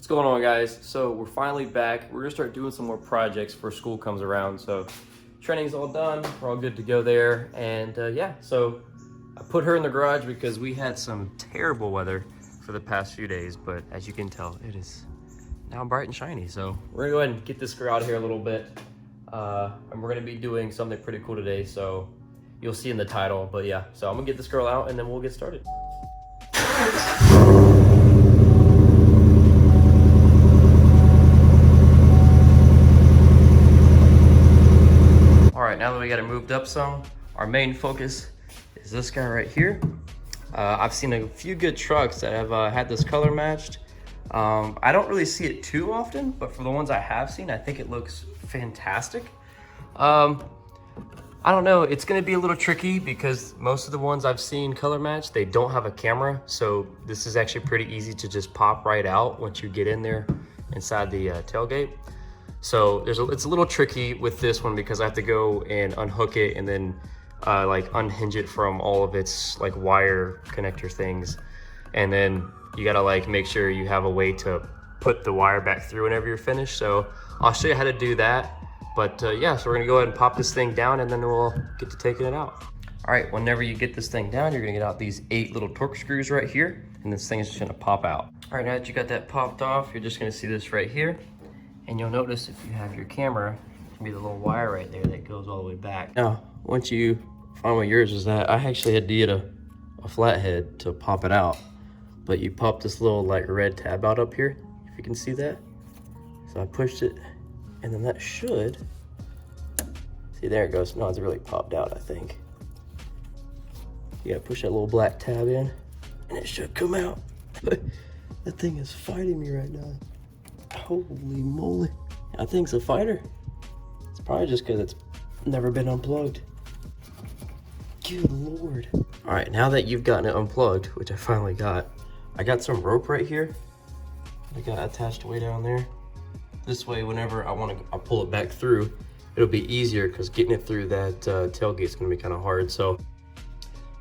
What's going on, guys? So we're finally back. We're gonna start doing some more projects before school comes around. So training's all done. We're all good to go there. And yeah, so I put her in the garage because we had some terrible weather for the past few days. But as you can tell, it is now bright and shiny. So we're gonna go ahead and get this girl out of here a little bit. And we're gonna be doing something pretty cool today. So you'll see in the title. But yeah, so I'm gonna get this girl out and then we'll get started. Now that we got it moved up some, our main focus is this guy right here. I've seen a few good trucks that have had this color matched. I don't really see it too often, but for the ones I have seen, I think it looks fantastic. I don't know, it's gonna be a little tricky because most of the ones I've seen color matched, they don't have a camera. So this is actually pretty easy to just pop right out once you get in there inside the tailgate. So it's a little tricky with this one because I have to go and unhook it and then like unhinge it from all of its like wire connector things. And then you gotta like make sure you have a way to put the wire back through whenever you're finished. So I'll show you how to do that. But yeah, so we're gonna go ahead and pop this thing down and then we'll get to taking it out. All right, whenever you get this thing down, you're gonna get out these 8 little torque screws right here. And this thing is just gonna pop out. All right, now that you got that popped off, you're just gonna see this right here. And you'll notice if you have your camera, it's gonna be the little wire right there that goes all the way back. Now, once you find what yours is at, I actually had to get a flathead to pop it out. But you pop this little like red tab out up here, if you can see that. So I pushed it, and then that should, see there it goes. No, it's really popped out, I think. You gotta push that little black tab in, and it should come out. That thing is fighting me right now. Holy moly. I think it's a fighter. It's probably just because it's never been unplugged. Good Lord. All right, now that you've gotten it unplugged, which I finally got, I got some rope right here. I got attached way down there. This way, whenever I pull it back through, it'll be easier because getting it through that tailgate is gonna be kind of hard. So,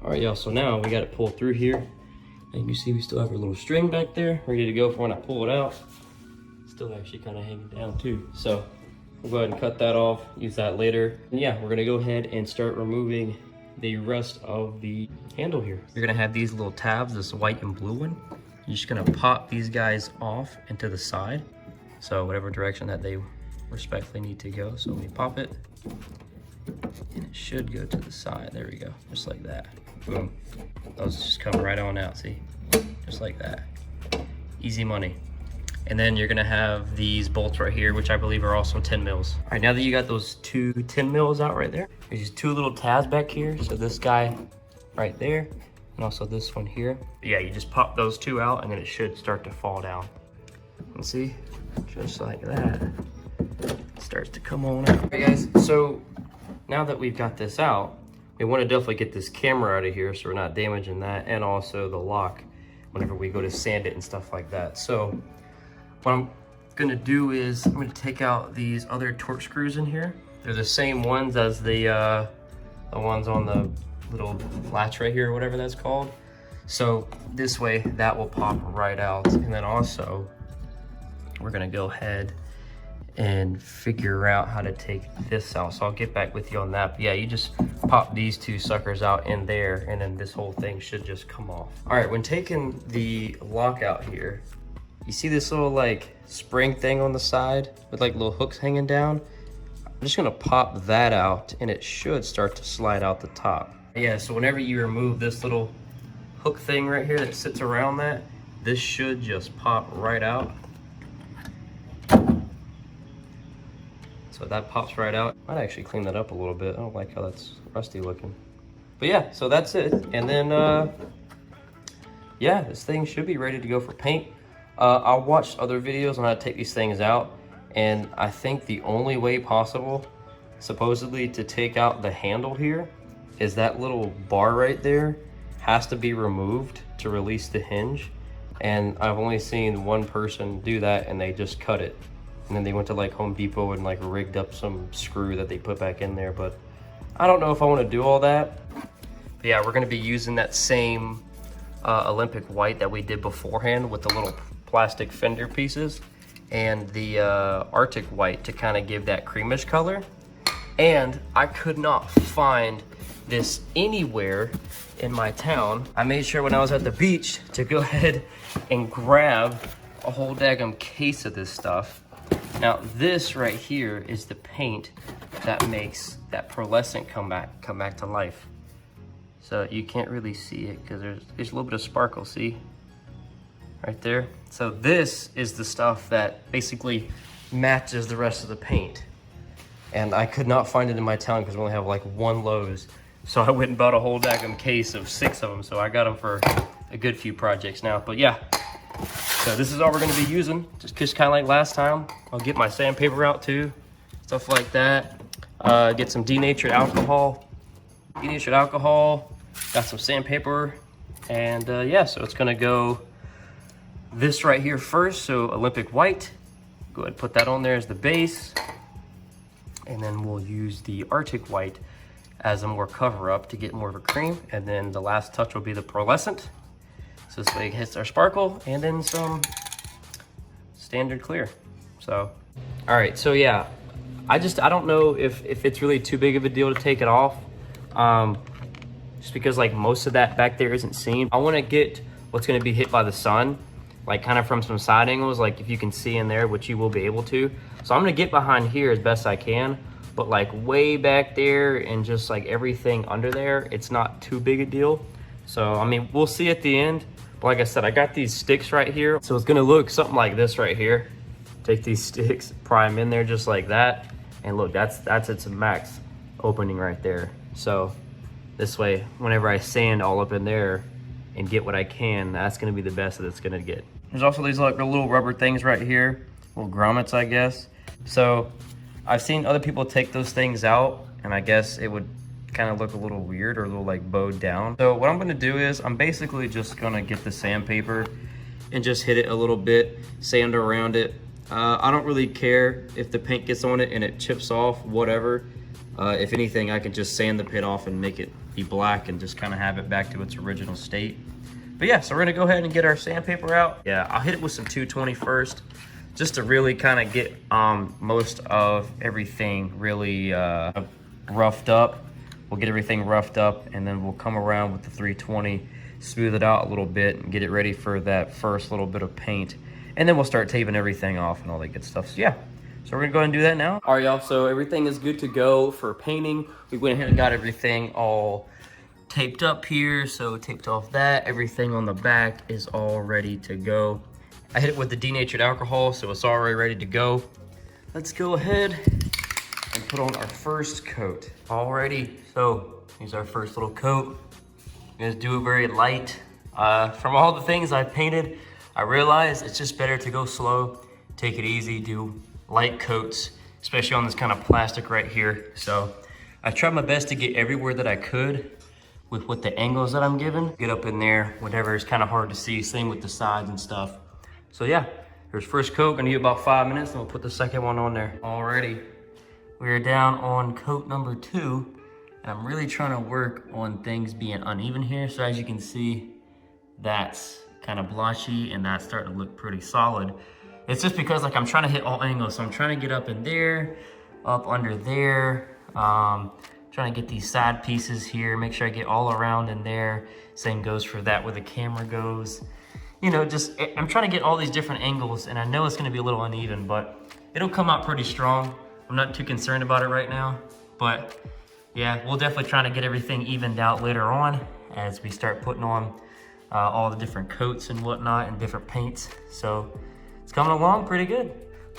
all right, y'all, so now we got it pulled through here. And you see we still have our little string back there, ready to go for when I pull it out. Still actually kind of hanging down too. So we'll go ahead and cut that off, use that later. And yeah, we're gonna go ahead and start removing the rest of the handle here. You're gonna have these little tabs, this white and blue one. You're just gonna pop these guys off into the side. So whatever direction that they respectfully need to go. So we pop it and it should go to the side. There we go, just like that. Boom. Those just come right on out, see? Just like that. Easy money. And then you're gonna have these bolts right here, which I believe are also 10 mils. All right, now that you got those 2 10 mils out right there, there's these 2 little tabs back here. So this guy right there, and also this one here. But yeah, you just pop those 2 out and then it should start to fall down. And see, just like that, it starts to come on out. All right, guys, so now that we've got this out, we wanna definitely get this camera out of here so we're not damaging that, and also the lock whenever we go to sand it and stuff like that. So what I'm gonna do is I'm gonna take out these other torque screws in here. They're the same ones as the ones on the little latch right here, or whatever that's called. So this way that will pop right out. And then also we're gonna go ahead and figure out how to take this out. So I'll get back with you on that. But yeah, you just pop these 2 suckers out in there and then this whole thing should just come off. All right, when taking the lock out here, you see this little like spring thing on the side with like little hooks hanging down? I'm just gonna pop that out and it should start to slide out the top. Yeah, so whenever you remove this little hook thing right here that sits around that, this should just pop right out. So that pops right out. Might actually clean that up a little bit. I don't like how that's rusty looking. But yeah, so that's it. And then, yeah, this thing should be ready to go for paint. I watched other videos on how to take these things out, and I think the only way possible, supposedly, to take out the handle here is that little bar right there has to be removed to release the hinge. And I've only seen one person do that, and they just cut it. And then they went to like Home Depot and like rigged up some screw that they put back in there. But I don't know if I want to do all that. But yeah, we're going to be using that same Olympic white that we did beforehand with the little plastic fender pieces and the Arctic white to kind of give that creamish color. And I could not find this anywhere in my town. I made sure when I was at the beach to go ahead and grab a whole daggum case of this stuff. Now this right here is the paint that makes that pearlescent come back to life. So you can't really see it because there's a little bit of sparkle, see? Right there. So this is the stuff that basically matches the rest of the paint. And I could not find it in my town because we only have like one Lowe's. So I went and bought a whole daggum case of 6 of them. So I got them for a good few projects now. But yeah, so this is all we're gonna be using. Just kind of like last time. I'll get my sandpaper out too, stuff like that. Get some denatured alcohol. Got some sandpaper. And yeah, so it's gonna go this right here first. So Olympic white, go ahead and put that on there as the base. And then we'll use the Arctic white as a more cover up to get more of a cream. And then the last touch will be the pearlescent. So this way it hits our sparkle and then some standard clear. So, all right, so yeah, I don't know if it's really too big of a deal to take it off. Just because like most of that back there isn't seen. I wanna get what's gonna be hit by the sun, like kind of from some side angles, like if you can see in there, which you will be able to. So I'm gonna get behind here as best I can, but like way back there and just like everything under there, it's not too big a deal. So, I mean, we'll see at the end. But like I said, I got these sticks right here. So it's gonna look something like this right here. Take these sticks, pry them in there just like that. And look, that's its max opening right there. So this way, whenever I sand all up in there and get what I can, that's gonna be the best that it's gonna get. There's also these like little rubber things right here, little grommets, I guess. So I've seen other people take those things out, and I guess it would kind of look a little weird or a little like bowed down. So what I'm gonna do is I'm basically just gonna get the sandpaper and just hit it a little bit, sand around it. I don't really care if the paint gets on it and it chips off, whatever. If anything, I can just sand the pit off and make it be black and just kind of have it back to its original state. But yeah, so we're gonna go ahead and get our sandpaper out. Yeah, I'll hit it with some 220 first, just to really kind of get most of everything really roughed up. We'll get everything roughed up and then we'll come around with the 320, smooth it out a little bit and get it ready for that first little bit of paint. And then we'll start taping everything off and all that good stuff. So yeah, so we're gonna go ahead and do that now. All right, y'all, so everything is good to go for painting. We went ahead and got everything all taped up here. So taped off that, everything on the back is all ready to go. I hit it with the denatured alcohol, so it's already ready to go. Let's go ahead and put on our first coat. Alrighty, so here's our first little coat. I'm gonna do it very light. From all the things I've painted, I realized it's just better to go slow, take it easy, do light coats, especially on this kind of plastic right here. So I tried my best to get everywhere that I could with what the angles that I'm given. Get up in there, whatever is kind of hard to see, same with the sides and stuff. So yeah, here's first coat, gonna need about 5 minutes and we'll put the second one on there. Alrighty, we're down on coat number 2. And I'm really trying to work on things being uneven here. So as you can see, that's kind of blotchy and that's starting to look pretty solid. It's just because like I'm trying to hit all angles. So I'm trying to get up in there, up under there, trying to get these side pieces here, make sure I get all around in there. Same goes for that where the camera goes. You know, just, I'm trying to get all these different angles and I know it's gonna be a little uneven, but it'll come out pretty strong. I'm not too concerned about it right now, but yeah, we'll definitely try to get everything evened out later on as we start putting on all the different coats and whatnot and different paints. So it's coming along pretty good.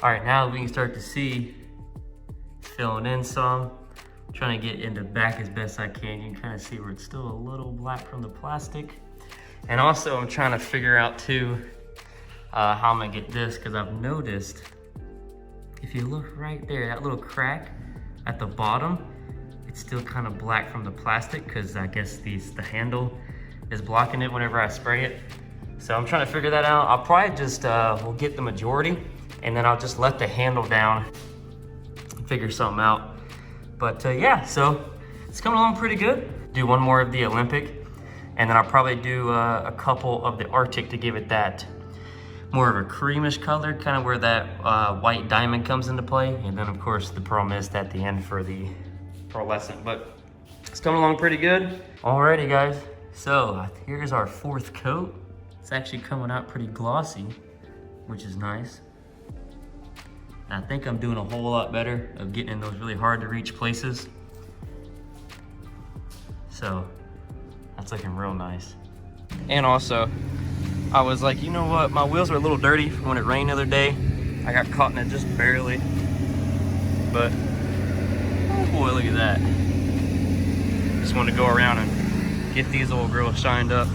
All right, now we can start to see, filling in some, trying to get in the back as best I can. You can kind of see where it's still a little black from the plastic. And also I'm trying to figure out too, how I'm gonna get this, because I've noticed, if you look right there, that little crack at the bottom, it's still kind of black from the plastic because I guess the handle is blocking it whenever I spray it. So I'm trying to figure that out. I'll probably just, we'll get the majority and then I'll just let the handle down and figure something out. But yeah, so it's coming along pretty good. Do one more of the Olympic and then I'll probably do a couple of the Arctic to give it that more of a creamish color, kind of where that white diamond comes into play. And then of course the pearl mist at the end for the pearlescent, but it's coming along pretty good. Alrighty guys, so here's our 4th coat. It's actually coming out pretty glossy, which is nice. And I think I'm doing a whole lot better of getting in those really hard to reach places. So that's looking real nice. And also, I was like, you know what? My wheels are a little dirty from when it rained the other day. I got caught in it just barely. But, oh boy, look at that. Just wanted to go around and get these old girls shined up.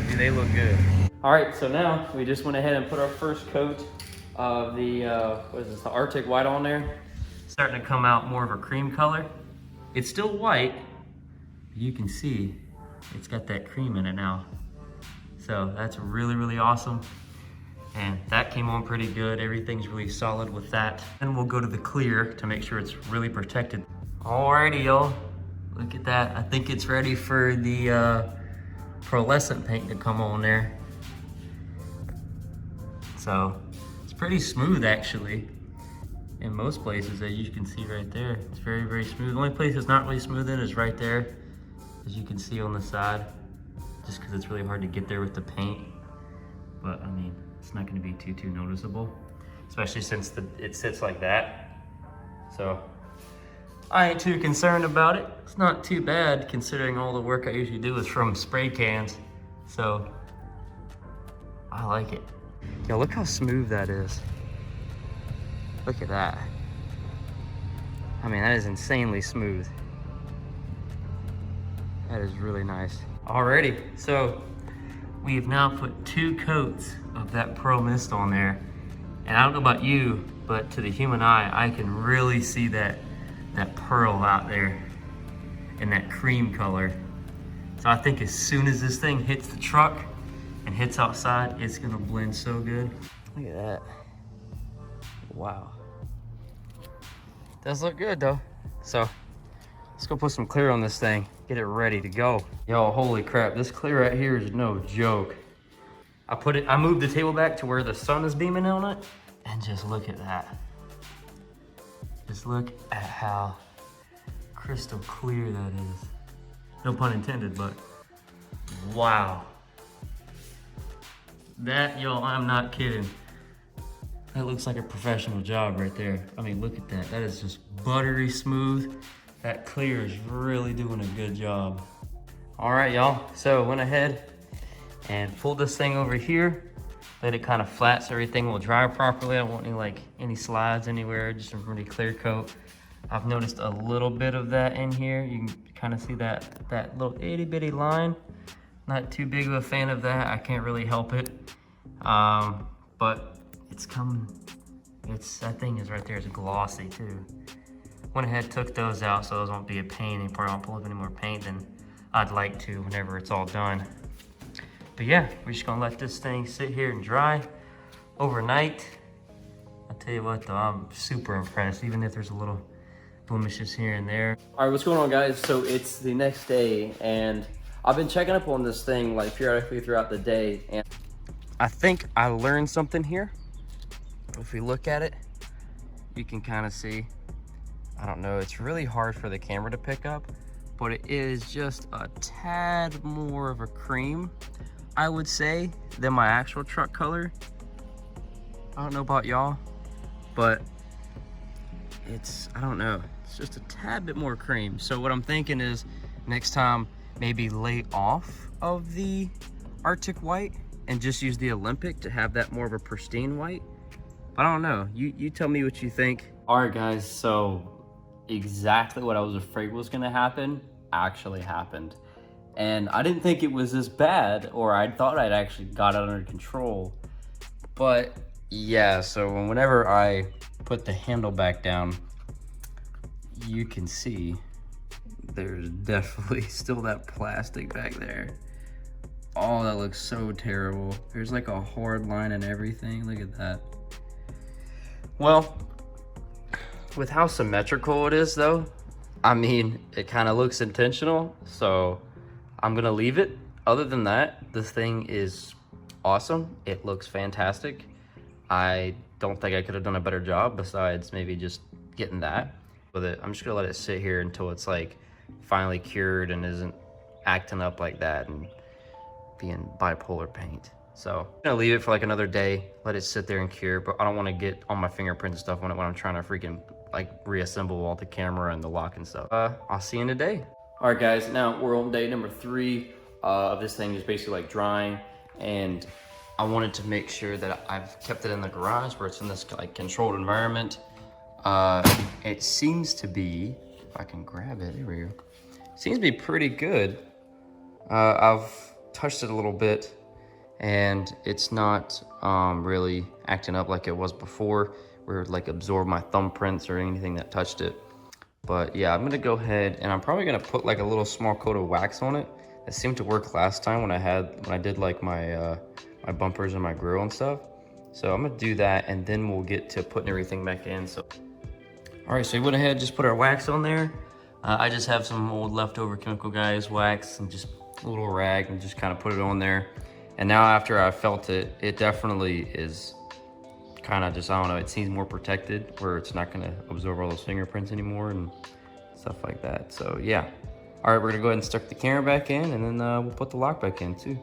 Dude, they look good. All right, so now we just went ahead and put our first coat of the, what is this, the Arctic white on there. Starting to come out more of a cream color. It's still white. You can see it's got that cream in it now. So that's really, really awesome. And that came on pretty good. Everything's really solid with that. And we'll go to the clear to make sure it's really protected. Alrighty, y'all. Look at that. I think it's ready for the pearlescent paint to come on there. So it's pretty smooth actually. In most places, as you can see right there, it's very, very smooth. The only place it's not really smooth in is right there, as you can see on the side, just because it's really hard to get there with the paint. But I mean, it's not going to be too noticeable, especially since it sits like that. So I ain't too concerned about it. It's not too bad considering all the work I usually do is from spray cans. So I like it. Yo, look how smooth that is. Look at that. I mean, that is insanely smooth. That is really nice. Alrighty, so we've now put 2 coats of that pearl mist on there. And I don't know about you, but to the human eye, I can really see that pearl out there in that cream color. So I think as soon as this thing hits the truck and hits outside, it's gonna blend so good. Look at that. Wow. Does look good though. So let's go put some clear on this thing, get it ready to go. Yo, holy crap, this clear right here is no joke. I moved the table back to where the sun is beaming on it, and just look at that. Just look at how crystal clear that is. No pun intended, but wow. That, yo, I'm not kidding. That looks like a professional job right there. I mean, look at that. That is just buttery smooth. That clear is really doing a good job. All right, y'all. So went ahead and pulled this thing over here. Let it kind of flat so everything will dry properly. I don't want any slides anywhere, just a really clear coat. I've noticed a little bit of that in here. You can kind of see that little itty bitty line. Not too big of a fan of that. I can't really help it. But it's coming. That thing is right there. It's glossy too. Went ahead, took those out so those won't be a pain. You probably won't pull up any more paint than I'd like to whenever it's all done. But yeah, we're just gonna let this thing sit here and dry overnight. I'll tell you what though, I'm super impressed, even if there's a little blemishes here and there. All right, what's going on guys? So it's the next day and I've been checking up on this thing like periodically throughout the day, and I think I learned something here. If we look at it, you can kind of see, I don't know, it's really hard for the camera to pick up, but it is just a tad more of a cream, I would say, than my actual truck color. I don't know about y'all, but I don't know, it's just a tad bit more cream. So what I'm thinking is next time, maybe lay off of the Arctic white and just use the Olympic to have that more of a pristine white. I don't know, you tell me what you think. All right guys, so exactly what I was afraid was gonna happen actually happened. And I didn't think it was this bad, or I thought I'd actually got it under control. But yeah, so whenever I put the handle back down, you can see there's definitely still that plastic back there. Oh, that looks so terrible. There's like a hard line and everything, look at that. Well, with how symmetrical it is though, I mean, it kind of looks intentional, so I'm gonna leave it. Other than that, this thing is awesome. It looks fantastic. I don't think I could have done a better job besides maybe just getting that with it. I'm just gonna let it sit here until it's like finally cured and isn't acting up like that and being bipolar paint. So I'm gonna leave it for like another day, let it sit there and cure, but I don't want to get all my fingerprints and stuff when I'm trying to freaking like reassemble all the camera and the lock and stuff. I'll see you in a day. All right guys, now we're on day number 3 of this thing just basically like drying, and I wanted to make sure that I've kept it in the garage where it's in this like controlled environment. It seems to be, if I can grab it, there we go. Seems to be pretty good. I've touched it a little bit and it's not really acting up like it was before, where it like absorbed my thumbprints or anything that touched it. But yeah, I'm gonna go ahead and I'm probably gonna put like a little small coat of wax on it. It seemed to work last time when I did like my my bumpers and my grill and stuff. So I'm gonna do that and then we'll get to putting everything back in. So all right, so we went ahead and just put our wax on there. I just have some old leftover Chemical Guys wax and just a little rag and just kind of put it on there. And now after I felt it, it definitely is kind of just, I don't know, it seems more protected where it's not gonna absorb all those fingerprints anymore and stuff like that. So yeah. All right, we're gonna go ahead and stick the camera back in and then we'll put the lock back in too.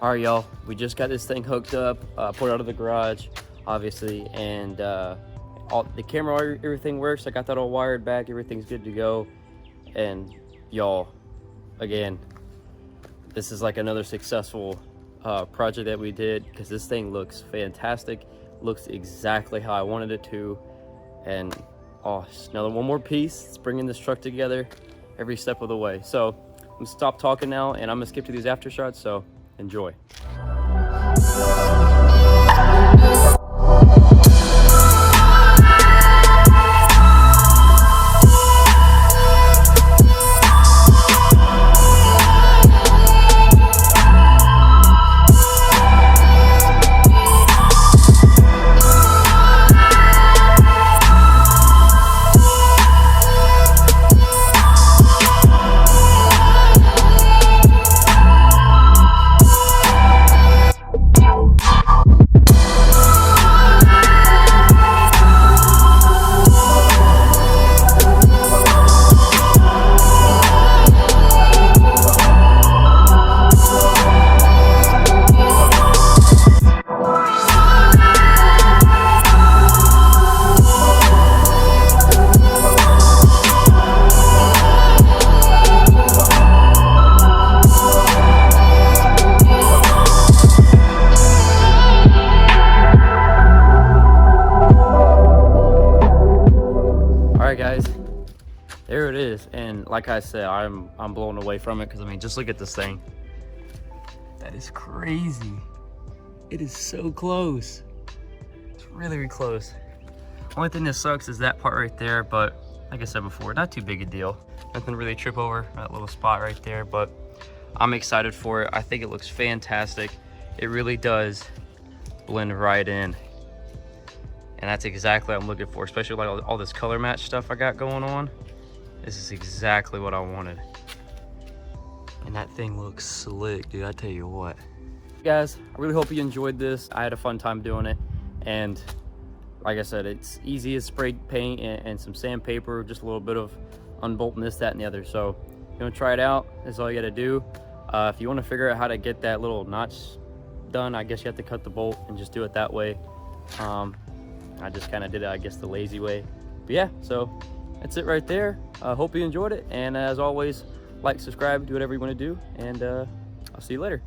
All right, y'all, we just got this thing hooked up, put it out of the garage, obviously, and all the camera, everything works. I got that all wired back, everything's good to go. And y'all, again, this is like another successful project that we did, because this thing looks fantastic, looks exactly how I wanted it to. And oh, just another one more piece. It's bringing this truck together every step of the way. So I'm gonna stop talking now and I'm gonna skip to these after shots, so enjoy. Guys, there it is. And like I said, I'm blown away from it, because I mean, just look at this thing. That is crazy. It is so close. It's really, really close. Only thing that sucks is that part right there, but like I said before, not too big a deal. Nothing really trip over that little spot right there, but I'm excited for it. I think it looks fantastic. It really does blend right in. And that's exactly what I'm looking for, especially like all this color match stuff I got going on. This is exactly what I wanted. And that thing looks slick, dude, I tell you what. Guys, I really hope you enjoyed this. I had a fun time doing it. And like I said, it's easy as spray paint and some sandpaper, just a little bit of unbolting this, that, and the other. So if you wanna try it out, that's all you gotta do. If you wanna figure out how to get that little notch done, I guess you have to cut the bolt and just do it that way. I just kind of did it, I guess, the lazy way. But yeah, so that's it right there. Hope you enjoyed it. And as always, like, subscribe, do whatever you want to do. And I'll see you later.